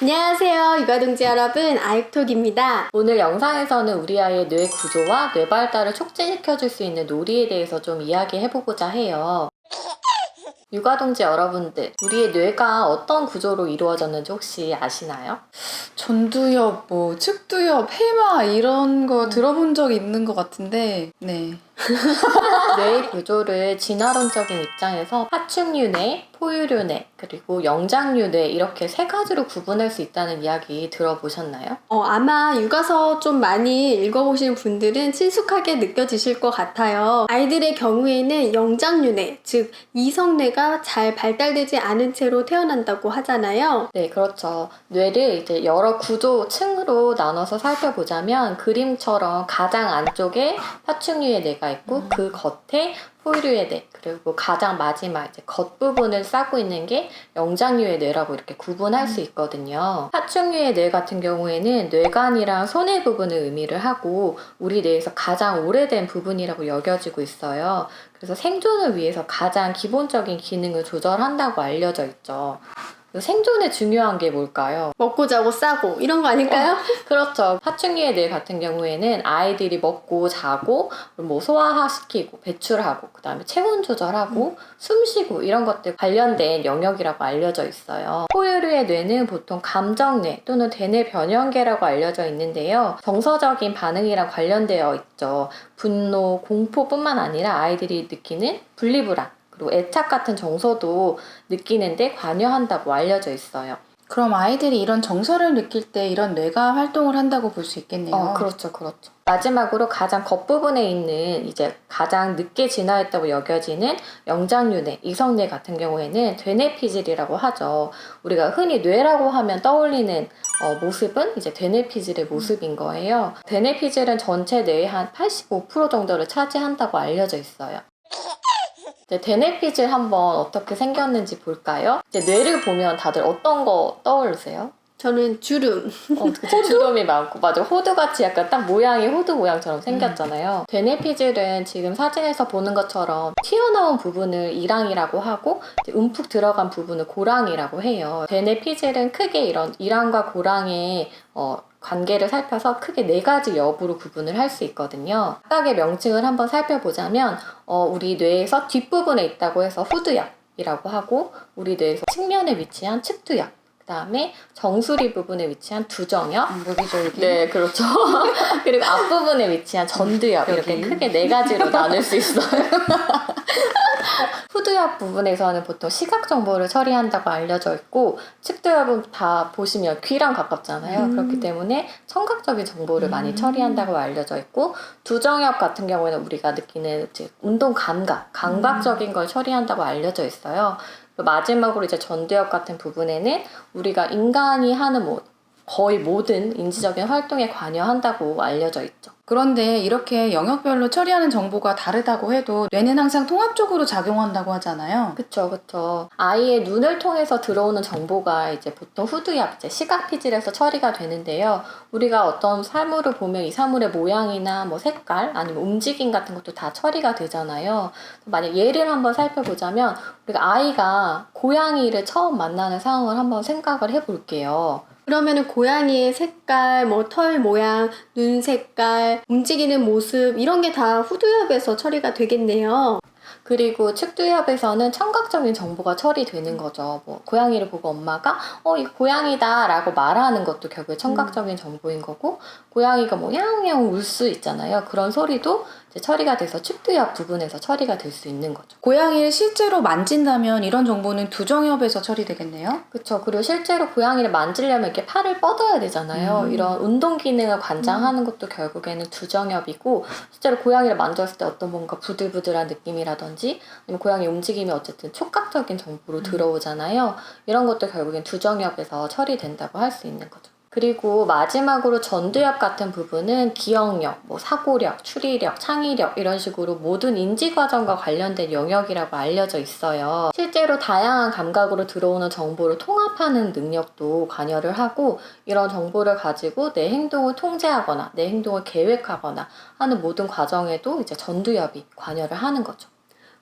안녕하세요, 육아동지 여러분, 아육톡입니다. 오늘 영상에서는 우리 아이의 뇌 구조와 뇌 발달을 촉진시켜줄 수 있는 놀이에 대해서 좀 이야기해보고자 해요. 육아동지 여러분들, 우리의 뇌가 어떤 구조로 이루어졌는지 혹시 아시나요? 전두엽, 측두엽, 해마 이런 거 들어본 적 있는 것 같은데 네. 뇌의 구조를 진화론적인 입장에서 파충류뇌, 포유류뇌, 그리고 영장류뇌 이렇게 세 가지로 구분할 수 있다는 이야기 들어보셨나요? 아마 육아서 좀 많이 읽어보신 분들은 친숙하게 느껴지실 것 같아요. 아이들의 경우에는 영장류뇌, 즉 이성뇌가 잘 발달되지 않은 채로 태어난다고 하잖아요. 네, 그렇죠. 뇌를 이제 여러 구조층으로 나눠서 살펴보자면 그림처럼 가장 안쪽에 파충류의 뇌가 있고 그 겉에 포유류의 뇌, 그리고 가장 마지막 이제 겉부분을 싸고 있는 게 영장류의 뇌라고 이렇게 구분할 수 있거든요. 파충류의 뇌 같은 경우에는 뇌관이랑 소뇌 부분을 의미를 하고 우리 뇌에서 가장 오래된 부분이라고 여겨지고 있어요. 그래서 생존을 위해서 가장 기본적인 기능을 조절한다고 알려져 있죠. 생존에 중요한 게 뭘까요? 먹고 자고 싸고 이런 거 아닐까요? 그렇죠. 파충류의 뇌 같은 경우에는 아이들이 먹고 자고 뭐 소화시키고 배출하고 그 다음에 체온 조절하고 숨쉬고 이런 것들 관련된 영역이라고 알려져 있어요. 포유류의 뇌는 보통 감정뇌 또는 대뇌 변형계라고 알려져 있는데요. 정서적인 반응이랑 관련되어 있죠. 분노, 공포뿐만 아니라 아이들이 느끼는 분리불안 그리고 애착 같은 정서도 느끼는데 관여한다고 알려져 있어요. 그럼 아이들이 이런 정서를 느낄 때 이런 뇌가 활동을 한다고 볼 수 있겠네요. 그렇죠. 마지막으로 가장 겉부분에 있는 이제 가장 늦게 진화했다고 여겨지는 영장류뇌, 이성뇌 같은 경우에는 되뇌피질이라고 하죠. 우리가 흔히 뇌라고 하면 떠올리는 모습은 이제 되뇌피질의 모습인 거예요. 되뇌피질은 전체 뇌의 한 85% 정도를 차지한다고 알려져 있어요. 되뇌피질 한번 어떻게 생겼는지 볼까요? 이제 뇌를 보면 다들 어떤 거 떠오르세요? 저는 주름. 그쵸, 주름이 많고 맞아, 호두같이 약간 딱 모양이 호두 모양처럼 생겼잖아요. 되뇌피질은 지금 사진에서 보는 것처럼 튀어나온 부분을 이랑이라고 하고 이제 움푹 들어간 부분을 고랑이라고 해요. 되뇌피질은 크게 이런 이랑과 고랑의 관계를 살펴서 크게 4가지 여부로 구분을 할 수 있거든요. 각각의 명칭을 한번 살펴보자면 우리 뇌에서 뒷부분에 있다고 해서 후두엽이라고 하고 우리 뇌에서 측면에 위치한 측두엽, 그 다음에 정수리 부분에 위치한 두정엽, 여기저기. 네, 그렇죠. 그리고 앞부분에 위치한 전두엽, 이렇게 크게 4가지로 나눌 수 있어요. 후두엽 부분에서는 보통 시각 정보를 처리한다고 알려져 있고 측두엽은 다 보시면 귀랑 가깝잖아요. 그렇기 때문에 청각적인 정보를 많이 처리한다고 알려져 있고 두정엽 같은 경우에는 우리가 느끼는 이제 운동 감각적인 걸 처리한다고 알려져 있어요. 마지막으로 이제 전두엽 같은 부분에는 우리가 인간이 하는 거의 모든 인지적인 활동에 관여한다고 알려져 있죠. 그런데 이렇게 영역별로 처리하는 정보가 다르다고 해도 뇌는 항상 통합적으로 작용한다고 하잖아요. 그쵸. 아이의 눈을 통해서 들어오는 정보가 이제 보통 후두엽, 이제 시각피질에서 처리가 되는데요. 우리가 어떤 사물을 보면 이 사물의 모양이나 색깔, 아니면 움직임 같은 것도 다 처리가 되잖아요. 만약 예를 한번 살펴보자면, 우리가 아이가 고양이를 처음 만나는 상황을 한번 생각을 해볼게요. 그러면은 고양이의 색깔, 털 모양, 눈 색깔, 움직이는 모습 이런 게 다 후두엽에서 처리가 되겠네요. 그리고 측두엽에서는 청각적인 정보가 처리되는 거죠. 고양이를 보고 엄마가 이거 고양이다 라고 말하는 것도 결국에 청각적인 정보인 거고, 고양이가 야옹야옹 울 수 있잖아요. 그런 소리도 이제 처리가 돼서 측두엽 부분에서 처리가 될 수 있는 거죠. 고양이를 실제로 만진다면 이런 정보는 두정엽에서 처리되겠네요. 그렇죠. 그리고 실제로 고양이를 만지려면 이렇게 팔을 뻗어야 되잖아요. 이런 운동 기능을 관장하는 것도 결국에는 두정엽이고, 실제로 고양이를 만졌을 때 어떤 뭔가 부들부들한 느낌이라든지 아니면 고양이 움직임이 어쨌든 촉각적인 정보로 들어오잖아요. 이런 것도 결국엔 두정엽에서 처리된다고 할 수 있는 거죠. 그리고 마지막으로 전두엽 같은 부분은 기억력, 사고력, 추리력, 창의력 이런 식으로 모든 인지 과정과 관련된 영역이라고 알려져 있어요. 실제로 다양한 감각으로 들어오는 정보를 통합하는 능력도 관여를 하고, 이런 정보를 가지고 내 행동을 통제하거나 내 행동을 계획하거나 하는 모든 과정에도 이제 전두엽이 관여를 하는 거죠.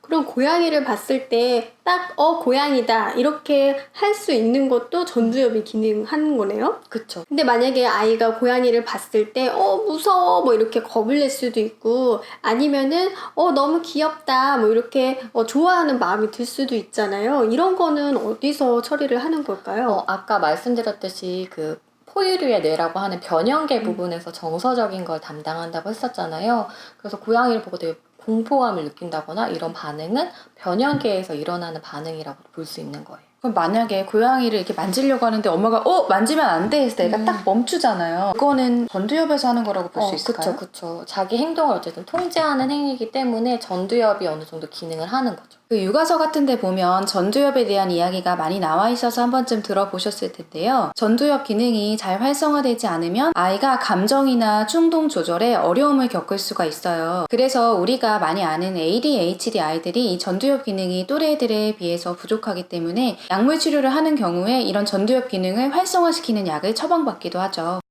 그런 고양이를 봤을 때 딱 고양이다 이렇게 할 수 있는 것도 전두엽이 기능하는 거네요. 그쵸. 근데 만약에 아이가 고양이를 봤을 때 무서워 뭐 이렇게 겁을 낼 수도 있고, 아니면은 너무 귀엽다 뭐 이렇게 좋아하는 마음이 들 수도 있잖아요. 이런 거는 어디서 처리를 하는 걸까요? 아까 말씀드렸듯이 그 포유류의 뇌라고 하는 변형계 부분에서 정서적인 걸 담당한다고 했었잖아요. 그래서 고양이를 보고 되게 공포감을 느낀다거나 이런 반응은 변형계에서 일어나는 반응이라고 볼 수 있는 거예요. 그럼 만약에 고양이를 이렇게 만지려고 하는데 엄마가 만지면 안 돼 해서 애가 딱 멈추잖아요. 그거는 전두엽에서 하는 거라고 볼 수 있을까요? 그쵸. 자기 행동을 어쨌든 통제하는 행위이기 때문에 전두엽이 어느 정도 기능을 하는 거죠. 그 육아서 같은 데 보면 전두엽에 대한 이야기가 많이 나와 있어서 한 번쯤 들어보셨을 텐데요. 전두엽 기능이 잘 활성화되지 않으면 아이가 감정이나 충동 조절에 어려움을 겪을 수가 있어요. 그래서 우리가 많이 아는 ADHD 아이들이 이 전두엽 기능이 또래들에 비해서 부족하기 때문에 약물 치료를 하는 경우에 이런 전두엽 기능을 활성화시키는 약을 처방받기도 하죠.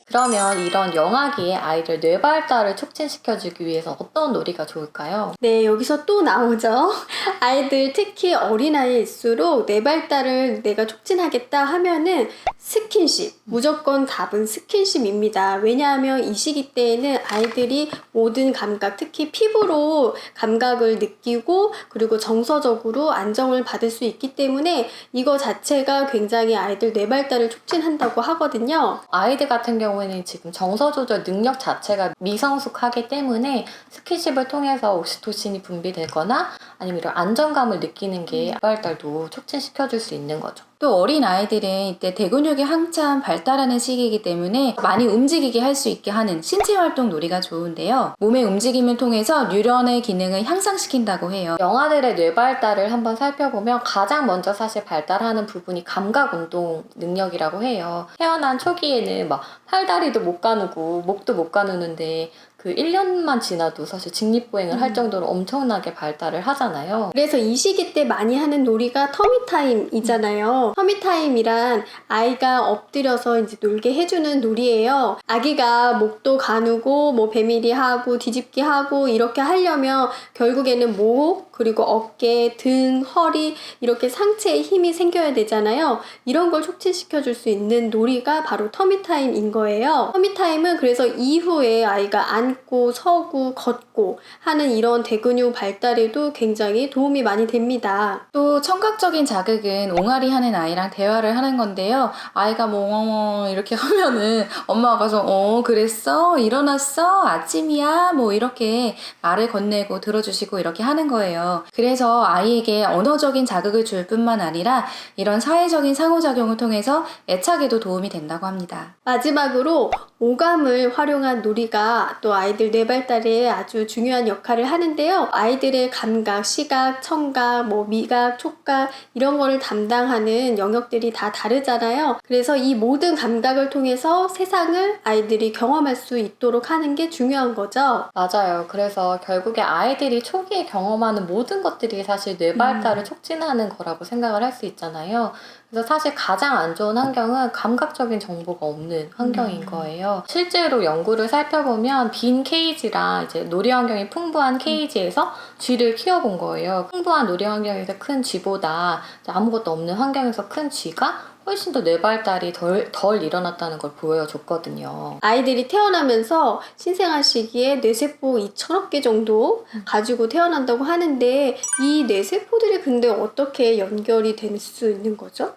그러면 이런 영아기에 아이들 뇌 발달을 촉진시켜주기 위해서 어떤 놀이가 좋을까요? 네, 여기서 또 나오죠. 아이들 특히 어린아이일수록 뇌 발달을 내가 촉진하겠다 하면은 스킨십, 무조건 답은 스킨십입니다. 왜냐하면 이 시기 때에는 아이들이 모든 감각, 특히 피부로 감각을 느끼고 그리고 정서적으로 안정을 받을 수 있기 때문에 이거 자체가 굉장히 아이들 뇌 발달을 촉진한다고 하거든요. 아이들 같은 경우에는 지금 정서 조절 능력 자체가 미성숙하기 때문에 스킨십을 통해서 옥시토신이 분비되거나 아니면 이런 안정감을 느끼는 게 뇌 발달도 촉진시켜줄 수 있는 거죠. 또 어린 아이들은 이때 대근육이 한참 발달하는 시기이기 때문에 많이 움직이게 할 수 있게 하는 신체 활동 놀이가 좋은데요. 몸의 움직임을 통해서 뉴런의 기능을 향상시킨다고 해요. 영아들의 뇌 발달을 한번 살펴보면 가장 먼저 사실 발달하는 부분이 감각 운동 능력이라고 해요. 태어난 초기에는 막 팔다리도 못 가누고 목도 못 가누는데 그 1년만 지나도 사실 직립보행을 할 정도로 엄청나게 발달을 하잖아요. 그래서 이 시기 때 많이 하는 놀이가 터미타임이잖아요. 터미타임이란 아이가 엎드려서 이제 놀게 해주는 놀이예요. 아기가 목도 가누고 뭐 배밀이 하고 뒤집기 하고 이렇게 하려면 결국에는 목 그리고 어깨, 등, 허리 이렇게 상체에 힘이 생겨야 되잖아요. 이런 걸 촉진시켜 줄 수 있는 놀이가 바로 터미타임인 거예요. 터미타임은 그래서 이후에 아이가 앉고 서고 걷고 하는 이런 대근육 발달에도 굉장히 도움이 많이 됩니다. 또 청각적인 자극은 옹알이 하는 아이랑 대화를 하는 건데요. 아이가 뭐 이렇게 하면은 엄마가 가서 그랬어? 일어났어? 아침이야? 뭐 이렇게 말을 건네고 들어주시고 이렇게 하는 거예요. 그래서 아이에게 언어적인 자극을 줄 뿐만 아니라 이런 사회적인 상호작용을 통해서 애착에도 도움이 된다고 합니다. 마지막으로 오감을 활용한 놀이가 또 아이들 뇌 발달에 아주 중요한 역할을 하는데요. 아이들의 감각, 시각, 청각, 뭐 미각, 촉각 이런 거를 담당하는 영역들이 다 다르잖아요. 그래서 이 모든 감각을 통해서 세상을 아이들이 경험할 수 있도록 하는 게 중요한 거죠. 맞아요. 그래서 결국에 아이들이 초기에 경험하는 모든 것들이 사실 뇌 발달을 촉진하는 거라고 생각을 할 수 있잖아요. 그래서 사실 가장 안 좋은 환경은 감각적인 정보가 없는 환경인 거예요. 실제로 연구를 살펴보면 빈 케이지랑 이제 놀이 환경이 풍부한 케이지에서 쥐를 키워본 거예요. 풍부한 놀이 환경에서 큰 쥐보다 아무것도 없는 환경에서 큰 쥐가 훨씬 더 뇌 발달이 덜 일어났다는 걸 보여줬거든요. 아이들이 태어나면서 신생아 시기에 뇌세포 2,000억 개 정도 가지고 태어난다고 하는데 이 뇌세포들이 근데 어떻게 연결이 될 수 있는 거죠?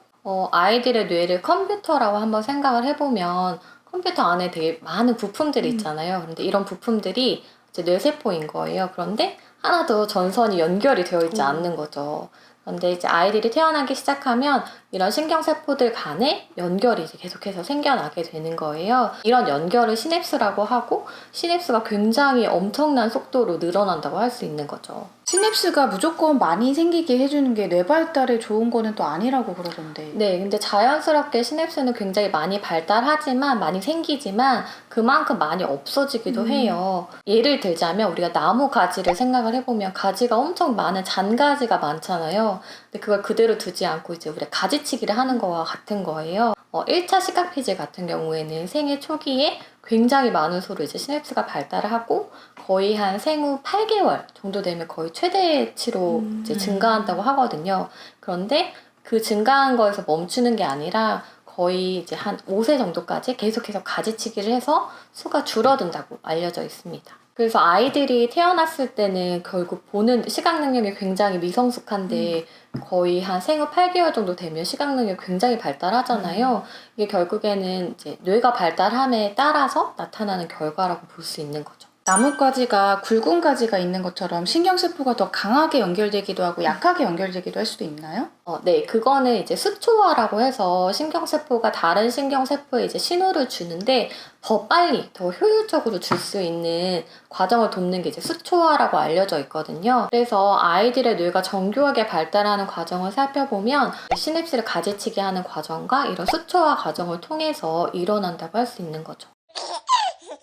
아이들의 뇌를 컴퓨터라고 한번 생각을 해보면 컴퓨터 안에 되게 많은 부품들이 있잖아요. 그런데 이런 부품들이 이제 뇌세포인 거예요. 그런데 하나도 전선이 연결이 되어 있지 않는 거죠. 그런데 이제 아이들이 태어나기 시작하면 이런 신경세포들 간에 연결이 이제 계속해서 생겨나게 되는 거예요. 이런 연결을 시냅스라고 하고 시냅스가 굉장히 엄청난 속도로 늘어난다고 할 수 있는 거죠. 시냅스가 무조건 많이 생기게 해주는 게 뇌 발달에 좋은 거는 또 아니라고 그러던데. 네, 근데 자연스럽게 시냅스는 굉장히 많이 발달하지만 많이 생기지만 그만큼 많이 없어지기도 해요. 예를 들자면 우리가 나무 가지를 생각을 해보면 가지가 엄청 많은 잔가지가 많잖아요. 근데 그걸 그대로 두지 않고 이제 우리가 가지치기를 하는 거와 같은 거예요. 1차 시각피질 같은 경우에는 생애 초기에 굉장히 많은 수로 이제 시냅스가 발달을 하고 거의 한 생후 8개월 정도 되면 거의 최대치로 이제 증가한다고 하거든요. 그런데 그 증가한 거에서 멈추는 게 아니라 거의 이제 한 5세 정도까지 계속해서 가지치기를 해서 수가 줄어든다고 알려져 있습니다. 그래서 아이들이 태어났을 때는 결국 보는 시각 능력이 굉장히 미성숙한데 거의 한 생후 8개월 정도 되면 시각 능력이 굉장히 발달하잖아요. 이게 결국에는 이제 뇌가 발달함에 따라서 나타나는 결과라고 볼 수 있는 거죠. 나뭇가지가 굵은 가지가 있는 것처럼 신경세포가 더 강하게 연결되기도 하고 약하게 연결되기도 할 수도 있나요? 네, 그거는 이제 수초화라고 해서 신경세포가 다른 신경세포에 이제 신호를 주는데 더 빨리, 더 효율적으로 줄 수 있는 과정을 돕는 게 이제 수초화라고 알려져 있거든요. 그래서 아이들의 뇌가 정교하게 발달하는 과정을 살펴보면 시냅스를 가지치기 하는 과정과 이런 수초화 과정을 통해서 일어난다고 할 수 있는 거죠.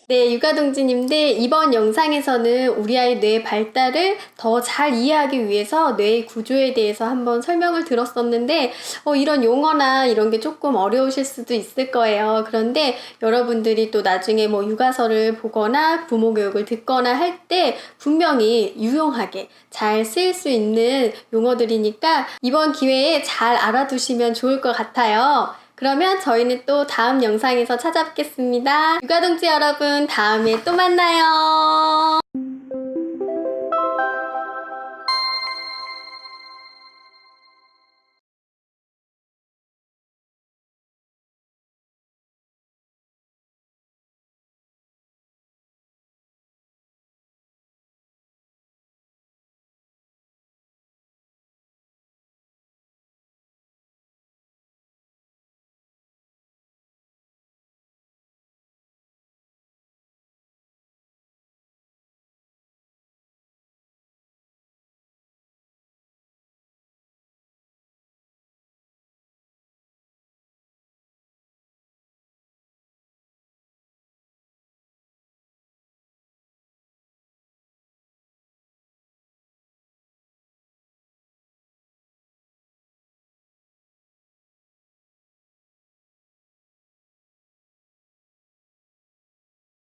네, 육아동지님들, 이번 영상에서는 우리 아이 뇌 발달을 더 잘 이해하기 위해서 뇌의 구조에 대해서 한번 설명을 들었었는데 이런 용어나 이런 게 조금 어려우실 수도 있을 거예요. 그런데 여러분들이 또 나중에 뭐 육아서를 보거나 부모 교육을 듣거나 할 때 분명히 유용하게 잘 쓰일 수 있는 용어들이니까 이번 기회에 잘 알아두시면 좋을 것 같아요. 그러면 저희는 또 다음 영상에서 찾아뵙겠습니다. 육아동지 여러분, 다음에 또 만나요.